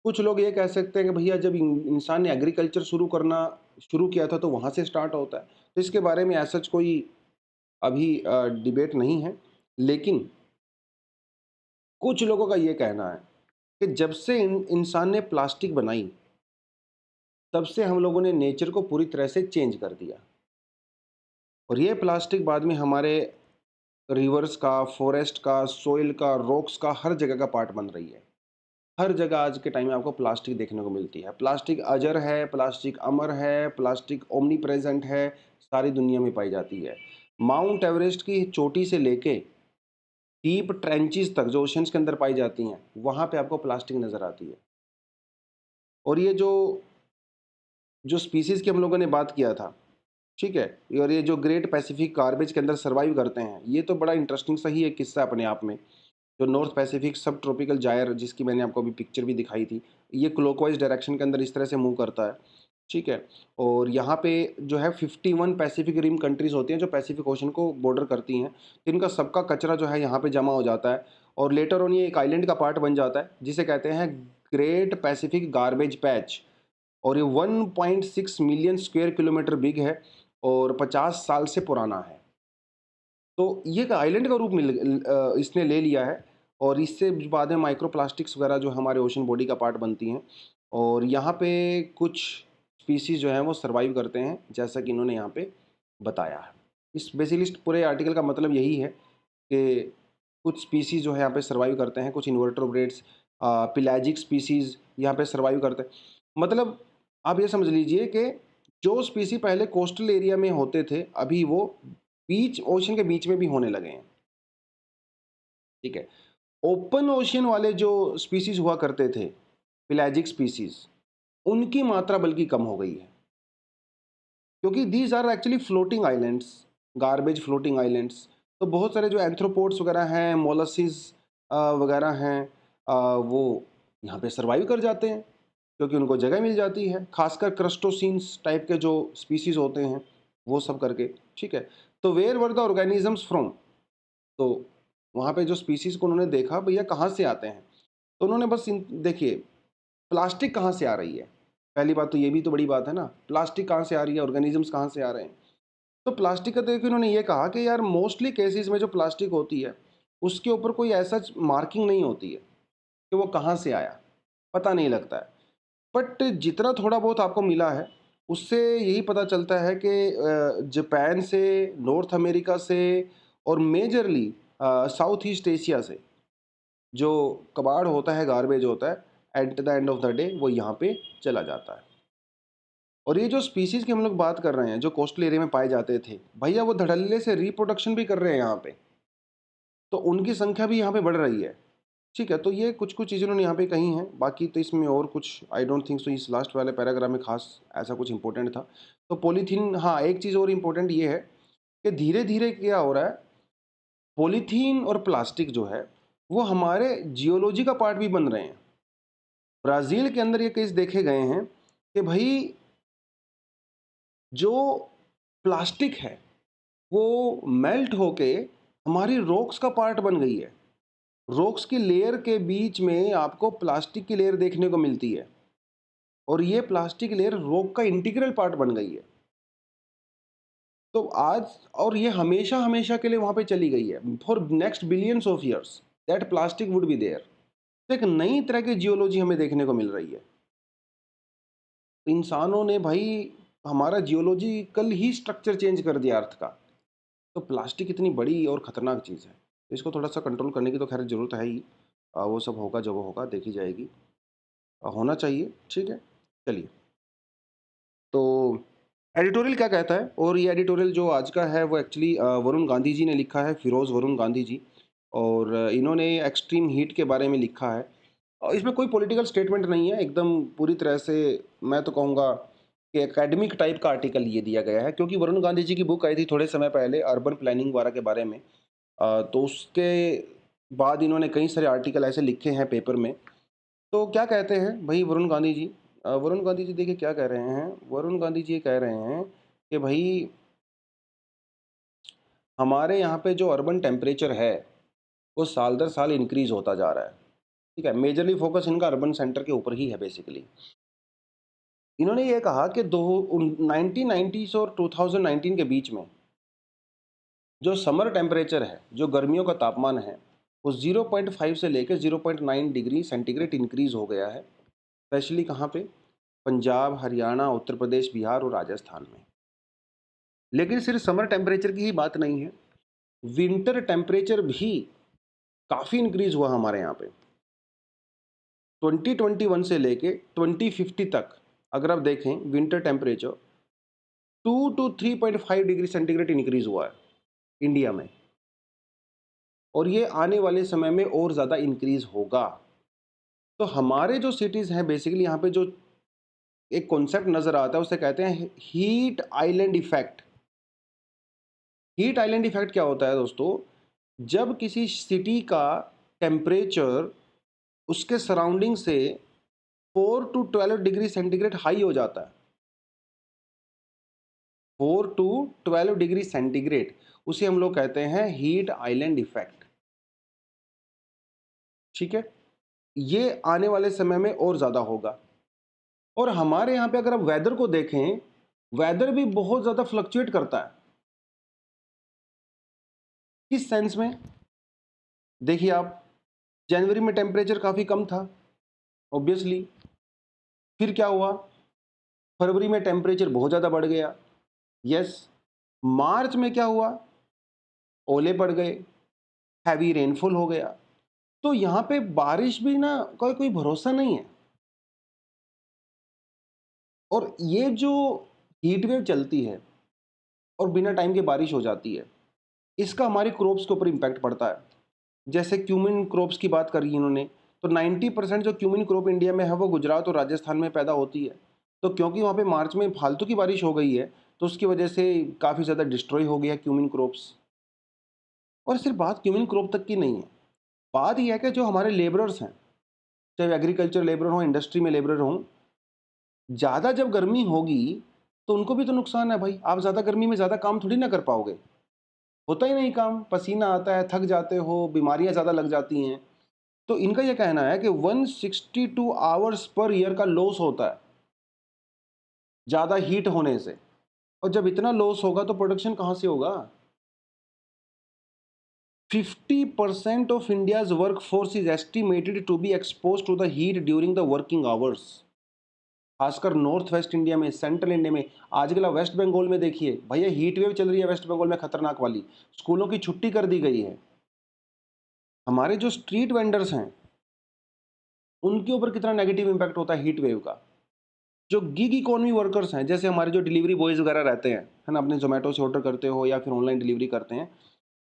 Speaker 1: कुछ लोग ये कह सकते हैं कि भैया जब इंसान ने एग्रीकल्चर शुरू किया था तो वहाँ से स्टार्ट होता है। तो इसके बारे में ऐसा कोई अभी डिबेट नहीं है। लेकिन कुछ लोगों का ये कहना है कि जब से इंसान ने प्लास्टिक बनाई, तब से हम लोगों ने नेचर को पूरी तरह से चेंज कर दिया। और ये प्लास्टिक बाद में हमारे रिवर्स का, फॉरेस्ट का, सोइल का, रॉक्स का, हर जगह का पार्ट बन रही है। हर जगह आज के टाइम में आपको प्लास्टिक देखने को मिलती है। प्लास्टिक अजर है, प्लास्टिक अमर है, प्लास्टिक ओमनी प्रेजेंट है, सारी दुनिया में पाई जाती है। माउंट एवरेस्ट की चोटी से लेके डीप ट्रेंचेस तक जो ओशंस के अंदर पाई जाती हैं, वहाँ पे आपको प्लास्टिक नज़र आती है। और ये जो स्पीसीज़ की हम लोगों ने बात किया था, ठीक है? और ये जो ग्रेट पैसिफिक गार्बेज के अंदर सर्वाइव करते हैं, ये तो बड़ा इंटरेस्टिंग सा ही एक किस्सा है अपने आप में। जो नॉर्थ पैसिफिक सब ट्रॉपिकल जायर, जिसकी मैंने आपको अभी पिक्चर भी दिखाई थी, ये क्लॉकवाइज डायरेक्शन के अंदर इस तरह से मूव करता है, ठीक है? और यहाँ पे जो है 51 पैसिफिक रिम कंट्रीज़ होती हैं जो पैसिफिक ओशन को बॉर्डर करती हैं। तो इनका सबका कचरा जो है यहाँ पे जमा हो जाता है और लेटर ऑन ये एक आइलैंड का पार्ट बन जाता है, जिसे कहते हैं ग्रेट पैसिफिक गार्बेज पैच। और ये 1.6 मिलियन स्क्वायर किलोमीटर बिग है और 50 साल से पुराना है। तो ये एक आइलैंड का रूप इसने ले लिया है। और इससे बाद में माइक्रो प्लास्टिक्स वगैरह जो हमारे ओशन बॉडी का पार्ट बनती हैं। और यहाँ पे कुछ स्पीसीज़ जो हैं वो सर्वाइव करते हैं, जैसा कि इन्होंने यहाँ पे बताया है। इस बेसिकली पूरे आर्टिकल का मतलब यही है कि कुछ स्पीसीज़ जो है यहाँ पे सर्वाइव करते हैं, कुछ इन्वर्टेब्रेट्स, पेलाजिक स्पीसीज़ यहाँ पे सर्वाइव करते हैं। मतलब आप ये समझ लीजिए कि जो स्पीसी पहले कोस्टल एरिया में होते थे, अभी वो बीच ओशन के बीच में भी होने लगे हैं, ठीक है? ओपन ओशन वाले जो स्पीसीज़ हुआ करते थे, पेलाजिक स्पीसीज़, उनकी मात्रा बल्कि कम हो गई है, क्योंकि these are actually floating islands, garbage floating islands. तो बहुत सारे जो एंथ्रोपोड्स वगैरह हैं, मोलस्किस वगैरह हैं, वो यहाँ पे सर्वाइव कर जाते हैं, क्योंकि उनको जगह मिल जाती है। खासकर क्रस्टोसिन्स टाइप के जो स्पीसीज़ होते हैं, वो सब करके, ठीक है? तो where were the organisms from? तो वहाँ पे जो स्पीसीज़ को उन्होंने देखा, भैया कहाँ से आते हैं? तो उन्होंने बस देखिए, प्लास्टिक कहाँ से आ रही है? पहली बात तो ये भी तो बड़ी बात है ना, प्लास्टिक कहाँ से आ रही है, ऑर्गेनिजम्स कहाँ से आ रहे हैं? तो प्लास्टिक का देखिए उन्होंने ये कहा कि यार मोस्टली केसेस में जो प्लास्टिक होती है, उसके ऊपर कोई ऐसा मार्किंग नहीं होती है कि वो कहाँ से आया, पता नहीं लगता है। बट जितना थोड़ा बहुत आपको मिला है, उससे यही पता चलता है कि जापान से, नॉर्थ अमेरिका से और मेजरली साउथ ईस्ट एशिया से जो कबाड़ होता है, गार्बेज होता है, at the end of the day वो यहाँ पे चला जाता है। और ये जो स्पीसीज़ की हम लोग बात कर रहे हैं, जो कोस्टल एरिया में पाए जाते थे, भैया वो धड़ल्ले से रिप्रोडक्शन भी कर रहे हैं यहाँ पे, तो उनकी संख्या भी यहाँ पे बढ़ रही है, ठीक है? तो ये कुछ-कुछ चीज़ें उन्होंने यहाँ पे कही हैं, बाकी तो इसमें और कुछ आई डोंट थिंक सो इस लास्ट वाले पैराग्राफ में खास ऐसा कुछ इम्पोर्टेंट था। तो पॉलीथीन, हाँ, एक चीज़ और इम्पोर्टेंट ये है कि धीरे-धीरे क्या हो रहा है, पॉलीथीन और प्लास्टिक जो है, वो हमारे जियोलॉजी का पार्ट भी बन रहे हैं। ब्राज़ील के अंदर ये केस देखे गए हैं कि भई जो प्लास्टिक है, वो मेल्ट होके हमारी रॉक्स का पार्ट बन गई है। रॉक्स की लेयर के बीच में आपको प्लास्टिक की लेयर देखने को मिलती है और ये प्लास्टिक लेयर रॉक का इंटीग्रल पार्ट बन गई है। तो आज और ये हमेशा हमेशा के लिए वहाँ पे चली गई है, for next billions of years that plastic would be there. तो एक नई तरह की जियोलॉजी हमें देखने को मिल रही है। तो इंसानों ने भाई हमारा जियोलॉजिकल ही स्ट्रक्चर चेंज कर दिया अर्थ का। तो प्लास्टिक इतनी बड़ी और ख़तरनाक चीज़ है, तो इसको थोड़ा सा कंट्रोल करने की तो खैर ज़रूरत है ही। वो सब होगा, जब वो होगा देखी जाएगी। होना चाहिए, ठीक है? चलिए, तो एडिटोरियल क्या कहता है, और ये एडिटोरियल जो आज का है वो एक्चुअली वरुण गांधी जी ने लिखा है, फिरोज़ वरुण गांधी जी। और इन्होंने एक्सट्रीम हीट के बारे में लिखा है। और इसमें कोई पॉलिटिकल स्टेटमेंट नहीं है, एकदम पूरी तरह से मैं तो कहूँगा कि एकेडमिक टाइप का आर्टिकल ये दिया गया है, क्योंकि वरुण गांधी जी की बुक आई थी थोड़े समय पहले अर्बन प्लानिंग वगैरह के बारे में। तो उसके बाद इन्होंने कई सारे आर्टिकल ऐसे लिखे हैं पेपर में। तो क्या कहते हैं भाई वरुण गांधी जी? वरुण गांधी जी देखिए क्या कह रहे हैं, वरुण गांधी जी ये कह रहे हैं कि भाई हमारे यहाँ पे जो अर्बन टेम्परेचर है वो साल दर साल इंक्रीज होता जा रहा है। ठीक है, मेजरली फोकस इनका अर्बन सेंटर के ऊपर ही है बेसिकली। इन्होंने ये कहा कि 1990s और 2019 के बीच में जो समर टेम्परेचर है, जो गर्मियों का तापमान है, वो 0.5 से लेकर 0.9 डिग्री सेंटीग्रेड इंक्रीज हो गया है। स्पेशली कहाँ पे? पंजाब, हरियाणा, उत्तर प्रदेश, बिहार और राजस्थान में। लेकिन सिर्फ समर टेम्परेचर की ही बात नहीं है, विंटर टेम्परेचर भी काफ़ी इंक्रीज हुआ हमारे यहाँ पे। 2021 से लेके 2050 तक अगर आप देखें winter temperature 2 to 3.5 degree centigrade increase हुआ है इंडिया में, और ये आने वाले समय में और ज़्यादा इंक्रीज होगा। तो हमारे जो सिटीज़ हैं बेसिकली यहाँ पे जो एक कॉन्सेप्ट नज़र आता है उसे कहते हैं heat island effect. Heat island effect क्या होता है दोस्तों? जब किसी सिटी का टेम्परेचर उसके सराउंडिंग से 4 to 12 डिग्री सेंटीग्रेड हाई हो जाता है, 4 to 12 डिग्री सेंटीग्रेड, उसे हम लोग कहते हैं हीट आइलैंड इफेक्ट। ठीक है, ये आने वाले समय में और ज़्यादा होगा। और हमारे यहाँ पे अगर आप वेदर को देखें, वेदर भी बहुत ज़्यादा फ्लक्चुएट करता है। किस सेंस में? देखिए आप, जनवरी में टेम्परेचर काफ़ी कम था ऑब्वियसली, फिर क्या हुआ? फरवरी में टेम्परेचर बहुत ज़्यादा बढ़ गया। यस, मार्च में क्या हुआ? ओले पड़ गए, हैवी रेनफॉल हो गया। तो यहाँ पे बारिश भी ना कोई भरोसा नहीं है। और ये जो हीट वेव चलती है और बिना टाइम के बारिश हो जाती है, इसका हमारे क्रॉप्स के ऊपर इम्पैक्ट पड़ता है। जैसे क्यूमिन क्रॉप्स की बात करी इन्होंने, तो 90% जो क्यूमिन क्रॉप इंडिया में है वो गुजरात और राजस्थान में पैदा होती है। तो क्योंकि वहाँ पे मार्च में फालतू की बारिश हो गई है, तो उसकी वजह से काफ़ी ज़्यादा डिस्ट्रॉय हो गया क्यूमिन क्रॉप्स। और सिर्फ बात क्यूमिन क्रॉप तक की नहीं है, बात यह है कि जो हमारे लेबरर्स हैं, चाहे एग्रीकल्चर लेबर हों, इंडस्ट्री में लेबर हों, ज़्यादा जब गर्मी होगी तो उनको भी तो नुकसान है भाई। आप ज़्यादा गर्मी में ज़्यादा काम थोड़ी ना कर पाओगे, होता ही नहीं काम, पसीना आता है, थक जाते हो, बीमारियां ज़्यादा लग जाती हैं। तो इनका यह कहना है कि 162 आवर्स पर ईयर का लॉस होता है ज़्यादा हीट होने से। और जब इतना लॉस होगा तो प्रोडक्शन कहाँ से होगा? 50% of India's work force is estimated to be expose to the heat during the working hours. खासकर नॉर्थ वेस्ट इंडिया में, सेंट्रल इंडिया में, आजकल आप वेस्ट बंगाल में देखिए भैया, हीट वेव चल रही है वेस्ट बंगाल में खतरनाक वाली, स्कूलों की छुट्टी कर दी गई है। हमारे जो स्ट्रीट वेंडर्स हैं उनके ऊपर कितना नेगेटिव इम्पैक्ट होता है हीट वेव का। जो गिग इकोनॉमी वर्कर्स हैं, जैसे हमारे जो डिलीवरी बॉयज़ वगैरह रहते हैं, है ना, अपने जोमेटो से ऑर्डर करते हो या फिर ऑनलाइन डिलीवरी करते हैं,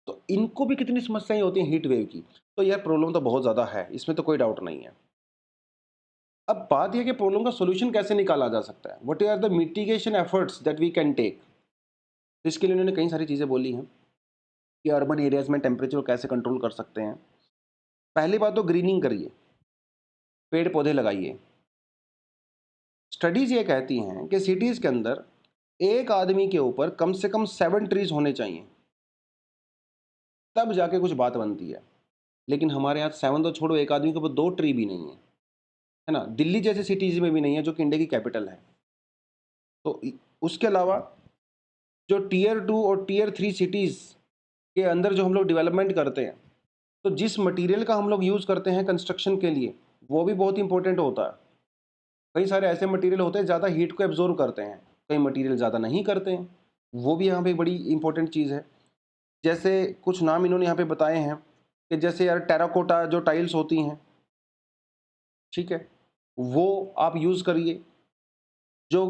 Speaker 1: तो इनको भी कितनी समस्याएं होती हैं हीट वेव की। तो यार प्रॉब्लम तो बहुत ज़्यादा है, इसमें तो कोई डाउट नहीं है। अब बात यह कि प्रॉब्लम का सोल्यूशन कैसे निकाला जा सकता है, what are the mitigation efforts that we can take. इसके लिए उन्होंने कई सारी चीज़ें बोली हैं कि अर्बन एरियाज़ में टेम्परेचर को कैसे कंट्रोल कर सकते हैं। पहली बात तो ग्रीनिंग करिए, पेड़ पौधे लगाइए। स्टडीज़ ये कहती हैं कि सिटीज़ के अंदर एक आदमी के ऊपर कम से कम 7 ट्रीज होने चाहिए, तब जाके कुछ बात बनती है। लेकिन हमारे यहाँ 7 तो छोड़ो, एक आदमी के ऊपर 2 ट्री भी नहीं है ना। दिल्ली जैसे सिटीज़ में भी नहीं है जो कि इंडिया की कैपिटल है। तो उसके अलावा जो टीयर 2 और टीयर 3 सिटीज़ के अंदर जो हम लोग डेवलपमेंट करते हैं, तो जिस मटेरियल का हम लोग यूज़ करते हैं कंस्ट्रक्शन के लिए, वो भी बहुत इंपॉर्टेंट होता है। कई सारे ऐसे मटेरियल होते हैं ज़्यादा हीट को एब्जॉर्व करते हैं, कई मटेरियल ज़्यादा नहीं करते हैं, वो भी यहाँ पे बड़ी इंपॉर्टेंट चीज़ है। जैसे कुछ नाम इन्होंने यहाँ पे बताए हैं कि जैसे यार टेराकोटा जो टाइल्स होती हैं, ठीक है, वो आप यूज़ करिए। जो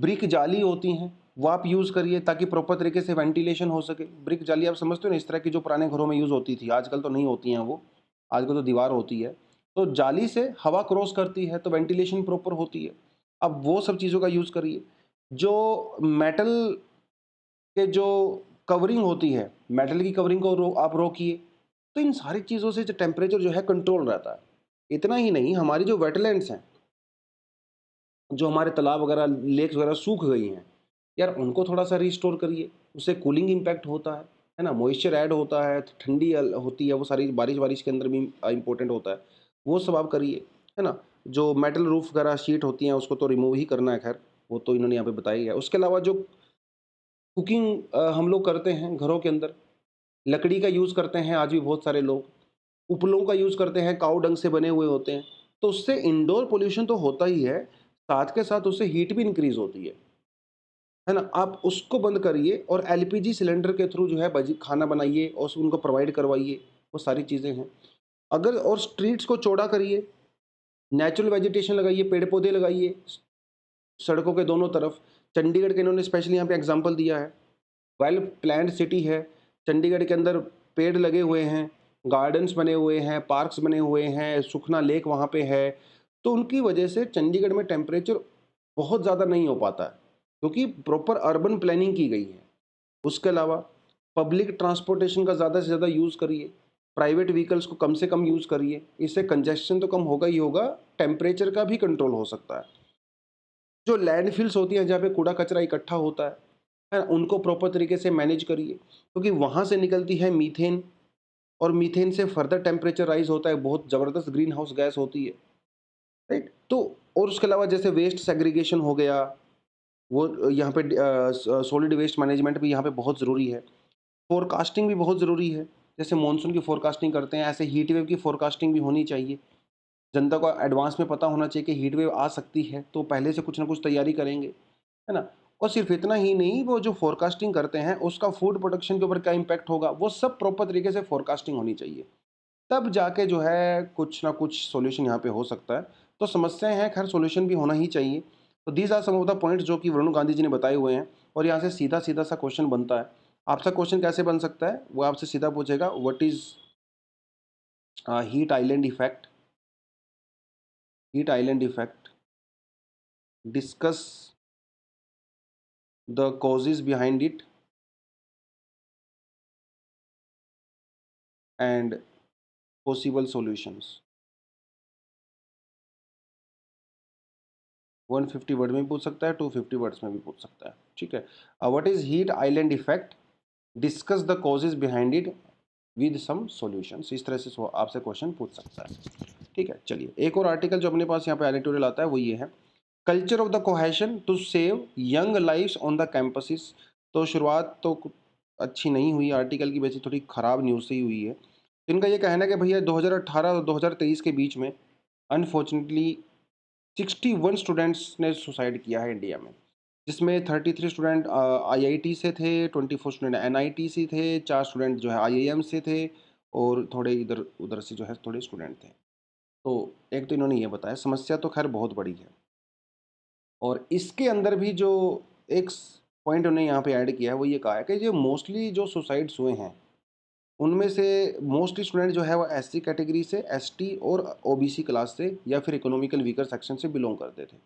Speaker 1: ब्रिक जाली होती हैं वो आप यूज़ करिए ताकि प्रॉपर तरीके से वेंटिलेशन हो सके। ब्रिक जाली आप समझते हो ना, इस तरह की जो पुराने घरों में यूज़ होती थी, आजकल तो नहीं होती हैं वो, आजकल तो दीवार होती है। तो जाली से हवा क्रॉस करती है तो वेंटिलेशन प्रॉपर होती है। अब वो सब चीज़ों का यूज़ करिए। जो मेटल के जो कवरिंग होती है, मेटल की कवरिंग को आप रोकिए। तो इन सारी चीज़ों से जो टेम्परेचर जो है कंट्रोल रहता है। इतना ही नहीं, हमारी जो वेटलैंड्स हैं, जो हमारे तालाब वगैरह, लेक्स वगैरह सूख गई हैं, यार उनको थोड़ा सा रिस्टोर करिए, उससे कूलिंग इम्पैक्ट होता है। है ना? मॉइस्चर ऐड होता है, ठंडी होती है, वो सारी बारिश के अंदर भी इम्पोर्टेंट होता है। वो सब आप करिए, है ना? जो मेटल रूफ वगैरह शीट होती हैं उसको तो रिमूव ही करना है खैर, वो तो इन्होंने यहाँ पे बताया ही है। उसके अलावा जो कुकिंग हम लोग करते हैं घरों के अंदर, लकड़ी का यूज़ करते हैं आज भी बहुत सारे लोग, उपलों का यूज़ करते हैं, काऊ डंग से बने हुए होते हैं, तो उससे इंडोर पॉल्यूशन तो होता ही है, साथ के साथ उससे हीट भी इंक्रीज़ होती है ना? आप उसको बंद करिए और एलपीजी सिलेंडर के थ्रू जो है खाना बनाइए और उनको प्रोवाइड करवाइए, वो सारी चीज़ें हैं। अगर और स्ट्रीट्स को चौड़ा करिए, नेचुरल वेजिटेशन लगाइए, पेड़-पौधे लगाइए सड़कों के दोनों तरफ। चंडीगढ़ के इन्होंने स्पेशली यहाँ पे एग्ज़ाम्पल दिया है। वेल प्लान्ड सिटी है, चंडीगढ़ के अंदर पेड़ लगे हुए हैं, गार्डन्स बने हुए हैं, पार्क्स बने हुए हैं, सुखना लेक वहाँ पे है, तो उनकी वजह से चंडीगढ़ में टेम्परेचर बहुत ज़्यादा नहीं हो पाता है, क्योंकि प्रॉपर अर्बन प्लानिंग की गई है। उसके अलावा पब्लिक ट्रांसपोर्टेशन का ज़्यादा से ज़्यादा यूज़ करिए, प्राइवेट व्हीकल्स को कम से कम यूज़ करिए, इससे कंजेस्शन तो कम होगा ही होगा, टेम्परेचर का भी कंट्रोल हो सकता है। जो लैंडफिल्स होती हैं जहाँ पे कूड़ा-कचरा इकट्ठा होता है ना? उनको प्रॉपर तरीके से मैनेज करिए, क्योंकि वहाँ से निकलती है मीथेन और मीथेन से फर्दर टेम्परेचर राइज़ होता है, बहुत ज़बरदस्त ग्रीन हाउस गैस होती है, राइट? तो और उसके अलावा जैसे वेस्ट सेग्रीगेशन हो गया, वो यहाँ पे सॉलिड वेस्ट मैनेजमेंट भी यहाँ पे बहुत ज़रूरी है। फ़ोरकास्टिंग भी बहुत ज़रूरी है, जैसे मानसून की फ़ोरकास्टिंग करते हैं, ऐसे हीट वेव की फ़ोरकास्टिंग भी होनी चाहिए। जनता को एडवांस में पता होना चाहिए कि हीट वेव आ सकती है, तो पहले से कुछ ना कुछ तैयारी करेंगे, है ना? और सिर्फ इतना ही नहीं, वो जो फ़ोरकास्टिंग करते हैं, उसका फूड प्रोडक्शन के ऊपर क्या इम्पैक्ट होगा, वो सब प्रॉपर तरीके से फ़ोरकास्टिंग होनी चाहिए। तब जाके जो है कुछ ना कुछ सॉल्यूशन यहाँ पे हो सकता है। तो समस्याएँ हैं, खैर सॉल्यूशन भी होना ही चाहिए। तो these are some of the points जो कि वरुण गांधी जी ने बताए हुए हैं और यहाँ से सीधा-सीधा सा क्वेश्चन बनता है। आपका क्वेश्चन कैसे बन सकता है? वो आपसे सीधा पूछेगा, what is heat island effect? Heat island effect, discuss the causes behind it and possible solutions. 150 word में भी पूछ सकता है, 250 वर्ड्स में भी पूछ सकता है, ठीक है? What is heat island effect? Discuss the causes behind it with some solutions. इस तरह से आपसे क्वेश्चन पूछ सकता है, ठीक है? चलिए, एक और आर्टिकल जो अपने पास यहाँ पे एडिटोरियल आता है वो ये है, culture of the cohesion to save young lives on the campuses. तो शुरुआत तो अच्छी नहीं हुई आर्टिकल की, वैसे थोड़ी ख़राब न्यूज़ से ही हुई है। इनका ये कहना है कि भैया 2018 और 2023 के बीच में अनफॉर्चुनेटली 61 स्टूडेंट्स ने सुसाइड किया है इंडिया में, जिसमें 33 स्टूडेंट आईआईटी से थे, 24 स्टूडेंट एनआईटी से थे, 4 स्टूडेंट जो है आईआईएम से थे और थोड़े इधर उधर से जो है थोड़े स्टूडेंट थे। तो एक तो इन्होंने ये बताया, समस्या तो खैर बहुत बड़ी है और इसके अंदर भी जो एक पॉइंट उन्होंने यहाँ पे ऐड किया है वो ये कहा है कि जो मोस्टली जो सुसाइड्स हुए हैं उनमें से मोस्टली स्टूडेंट जो है वो एससी कैटेगरी से, एसटी और ओबीसी क्लास से या फिर इकोनॉमिकल वीकर सेक्शन से बिलोंग करते थे।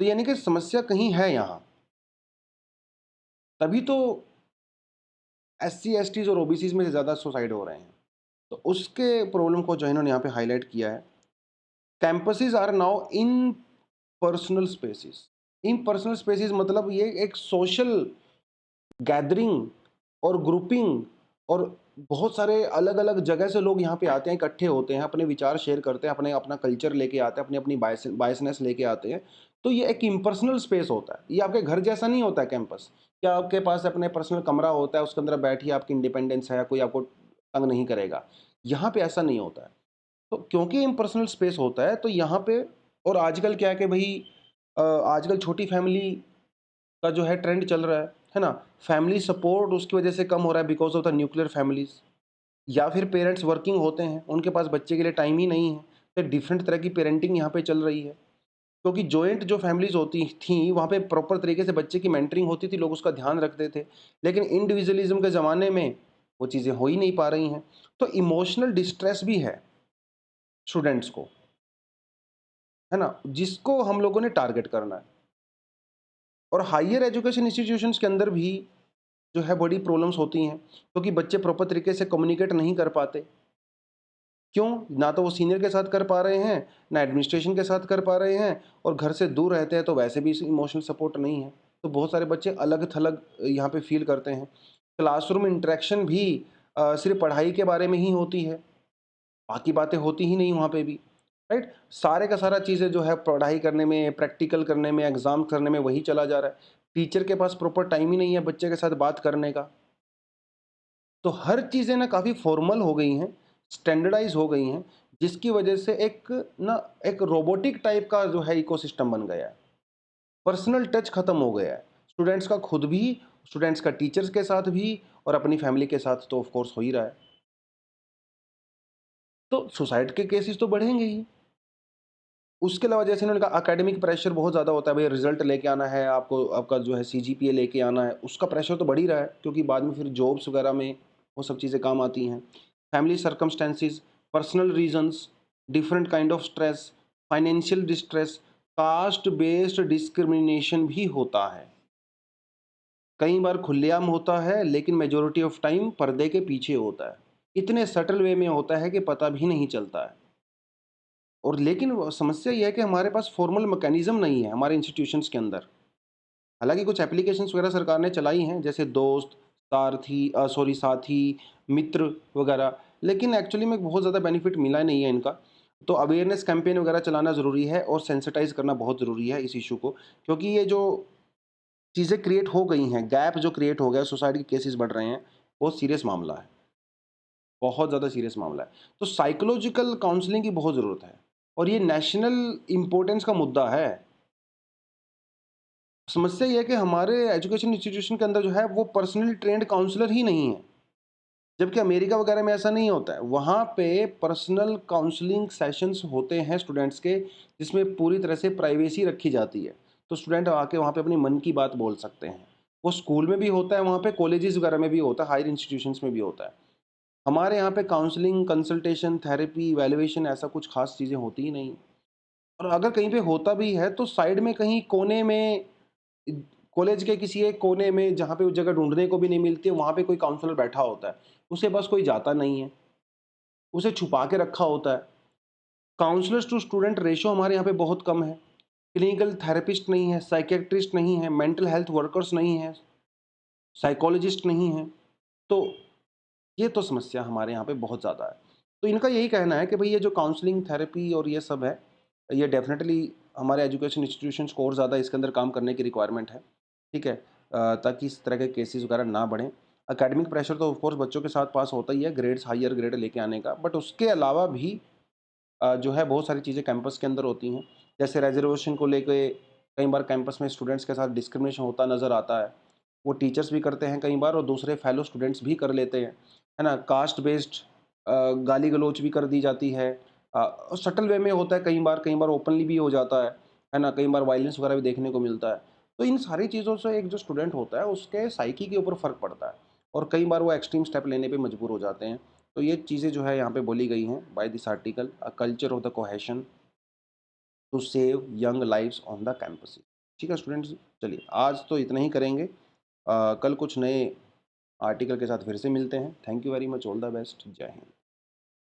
Speaker 1: तो यानी कि समस्या कहीं है यहाँ, तभी तो एससी, एसटीज़ और ओबीसीज़ में से ज़्यादा सुसाइड हो रहे हैं। तो उसके प्रॉब्लम को जो इन्होंने यहाँ पे हाईलाइट किया है, campuses are now in personal spaces. In personal spaces मतलब ये एक सोशल गैदरिंग और ग्रुपिंग और बहुत सारे अलग-अलग जगह से लोग यहाँ पे आते हैं, इकट्ठे होते हैं, अपने विचार शेयर करते हैं, अपना कल्चर लेके आते हैं, अपनी-अपनी बायसनेस लेके आते हैं। तो ये एक इम्पर्सनल स्पेस होता है। ये आपके घर जैसा नहीं होता है कैंपस। क्या आपके पास अपने पर्सनल कमरा होता है, उसके अंदर बैठिए, आपकी इंडिपेंडेंस है, कोई आपको तंग नहीं करेगा। यहाँ पे ऐसा नहीं होता है। तो क्योंकि इम्पर्सनल स्पेस होता है, तो यहाँ पे और आजकल क्या है कि भई आजकल छोटी फैमिली का जो है ट्रेंड चल रहा है ना? फैमिली सपोर्ट उसकी वजह से कम हो रहा है because of the nuclear families, या फिर पेरेंट्स वर्किंग होते हैं, उनके पास बच्चे के लिए टाइम ही नहीं है। तो डिफरेंट तरह की पेरेंटिंग यहाँ पे चल रही है। क्योंकि जॉइंट जो फैमिलीज़ होती थीं, वहाँ पे प्रॉपर तरीके से बच्चे की मेंटरिंग होती थी, लोग उसका ध्यान रखते थे। लेकिन इंडिविजुअलिज़्म के ज़माने में वो चीज़ें हो ही नहीं पा रही हैं। तो इमोशनल डिस्ट्रेस भी है स्टूडेंट्स को, है ना? जिसको हम लोगों ने टारगेट करना है। और हायर एजुकेशन इंस्टीट्यूशंस के अंदर भी जो है बड़ी प्रॉब्लम्स होती हैं, क्योंकि बच्चे प्रॉपर तरीके से कम्युनिकेट नहीं कर पाते। क्यों? ना तो वो सीनियर के साथ कर पा रहे हैं, ना एडमिनिस्ट्रेशन के साथ कर पा रहे हैं और घर से दूर रहते हैं तो वैसे भी इमोशनल सपोर्ट नहीं है। तो बहुत सारे बच्चे अलग-थलग यहाँ पे फ़ील करते हैं। क्लासरूम इंटरेक्शन भी सिर्फ पढ़ाई के बारे में ही होती है, बाकी बातें होती ही नहीं वहाँ पे भी, राइट? सारे का सारा चीज़ें जो है पढ़ाई करने में, प्रैक्टिकल करने में, एग्ज़ाम करने में वही चला जा रहा है। टीचर के पास प्रॉपर टाइम ही नहीं है बच्चे के साथ बात करने का। तो हर चीज़ें ना काफ़ी फॉर्मल हो गई हैं, स्टैंडर्डाइज़ हो गई हैं, जिसकी वजह से एक रोबोटिक टाइप का जो है इकोसिस्टम बन गया है। पर्सनल टच खत्म हो गया है। स्टूडेंट्स का खुद भी, स्टूडेंट्स का टीचर्स के साथ भी और अपनी फैमिली के साथ तो ऑफ कोर्स हो ही रहा है। तो सुसाइड के केसेस तो बढ़ेंगे ही। उसके अलावा जैसे इन्होंने कहा एकेडमिक प्रेशर बहुत ज़्यादा होता है, भई रिज़ल्ट लेके आना है आपको, आपका जो है सीजीपीए लेके आना है, उसका प्रेशर तो बढ़ ही रहा है क्योंकि बाद में फिर जॉब्स वगैरह में वो सब चीज़ें काम आती हैं। Family circumstances, personal reasons, different kind of stress, financial distress, caste based discrimination भी होता है। कई बार खुलेआम होता है लेकिन मेजॉरिटी ऑफ टाइम पर्दे के पीछे होता है। इतने सटल वे में होता है कि पता भी नहीं चलता है। और लेकिन वो समस्या ये है कि हमारे पास फॉर्मल मैकेनिज़्म नहीं है हमारे इंस्टीट्यूशंस के अंदर। हालाँकि कुछ एप्लीकेशंस वगैरह सरकार ने चलाई हैं जैसे दोस्त, साथी, मित्र वगैरह, लेकिन एक्चुअली में बहुत ज़्यादा बेनिफिट मिला नहीं है इनका। तो अवेयरनेस कैंपेन वगैरह चलाना ज़रूरी है और सेंसिटाइज़ करना बहुत ज़रूरी है इस इश्यू को, क्योंकि ये जो चीज़ें क्रिएट हो गई हैं, गैप जो क्रिएट हो गया है, सुसाइड के केसेस बढ़ रहे हैं, बहुत सीरियस मामला है, बहुत ज़्यादा सीरियस मामला है। तो साइकोलॉजिकल काउंसलिंग की बहुत ज़रूरत है और ये नेशनल इम्पोर्टेंस का मुद्दा है। समस्या ये है कि हमारे एजुकेशन इंस्टीट्यूशन के अंदर जो है वो पर्सनली ट्रेन्ड काउंसलर ही नहीं है, जबकि अमेरिका वगैरह में ऐसा नहीं होता है। वहाँ पे पर्सनल काउंसलिंग सेशंस होते हैं स्टूडेंट्स के, जिसमें पूरी तरह से प्राइवेसी रखी जाती है। तो स्टूडेंट आके वहाँ पे अपनी मन की बात बोल सकते हैं। वो स्कूल में भी होता है, वहाँ पे कॉलेजेस वगैरह में भी होता है, हायर इंस्टीट्यूशंस में भी होता है। हमारे यहाँ पे काउंसलिंग, कंसल्टेशन, थेरेपी, इवैल्यूएशन ऐसा कुछ ख़ास चीज़ें होती ही नहीं। और अगर कहीं पे होता भी है तो साइड में कहीं कोने में, कॉलेज के किसी एक कोने में जहाँ पे वो जगह ढूँढने को भी नहीं मिलती है, वहाँ पे कोई काउंसलर बैठा होता है। उसके पास कोई जाता नहीं है, उसे छुपा के रखा होता है। काउंसलर्स टू स्टूडेंट रेशियो हमारे यहाँ पे बहुत कम है। क्लिनिकल थेरेपिस्ट नहीं है, साइकियाट्रिस्ट नहीं है, मेंटल हेल्थ वर्कर्स नहीं हैं, साइकोलॉजिस्ट नहीं हैं। तो ये तो समस्या हमारे यहाँ पे बहुत ज़्यादा है। तो इनका यही कहना है कि भई ये जो काउंसलिंग, थेरेपी और ये सब है, ये डेफ़िनेटली हमारे एजुकेशन इंस्टीट्यूशंस को और ज़्यादा इसके अंदर काम करने की रिक्वायरमेंट है, ठीक है? ताकि इस तरह के केसेज़ वगैरह ना बढ़ें। एकेडमिक प्रेशर तो ऑफ कोर्स बच्चों के साथ पास होता ही है, ग्रेड्स, हायर ग्रेड लेके आने का, बट उसके अलावा भी जो है बहुत सारी चीज़ें कैंपस के अंदर होती हैं। जैसे रिज़र्वेशन को लेके कई बार कैंपस में स्टूडेंट्स के साथ डिस्क्रिमिनेशन होता नज़र आता है। वो टीचर्स भी करते हैं कई बार और दूसरे फेलो स्टूडेंट्स भी कर लेते हैं, है ना? कास्ट बेस्ड गाली-गलौच भी कर दी जाती है। और सटल वे में होता है कई बार ओपनली भी हो जाता है ना? कई बार वायलेंस वगैरह भी देखने को मिलता है। तो इन सारी चीज़ों से एक जो स्टूडेंट होता है उसके साइकी के ऊपर फ़र्क पड़ता है और कई बार वो एक्सट्रीम स्टेप लेने पे मजबूर हो जाते हैं। तो ये चीज़ें जो है यहाँ पे बोली गई हैं by this article, a culture of the cohesion to save young lives on the campus. ठीक है स्टूडेंट्स, चलिए आज तो इतना ही करेंगे। कल कुछ नए आर्टिकल के साथ फिर से मिलते हैं। Thank you very much, all the best, जय हिंद।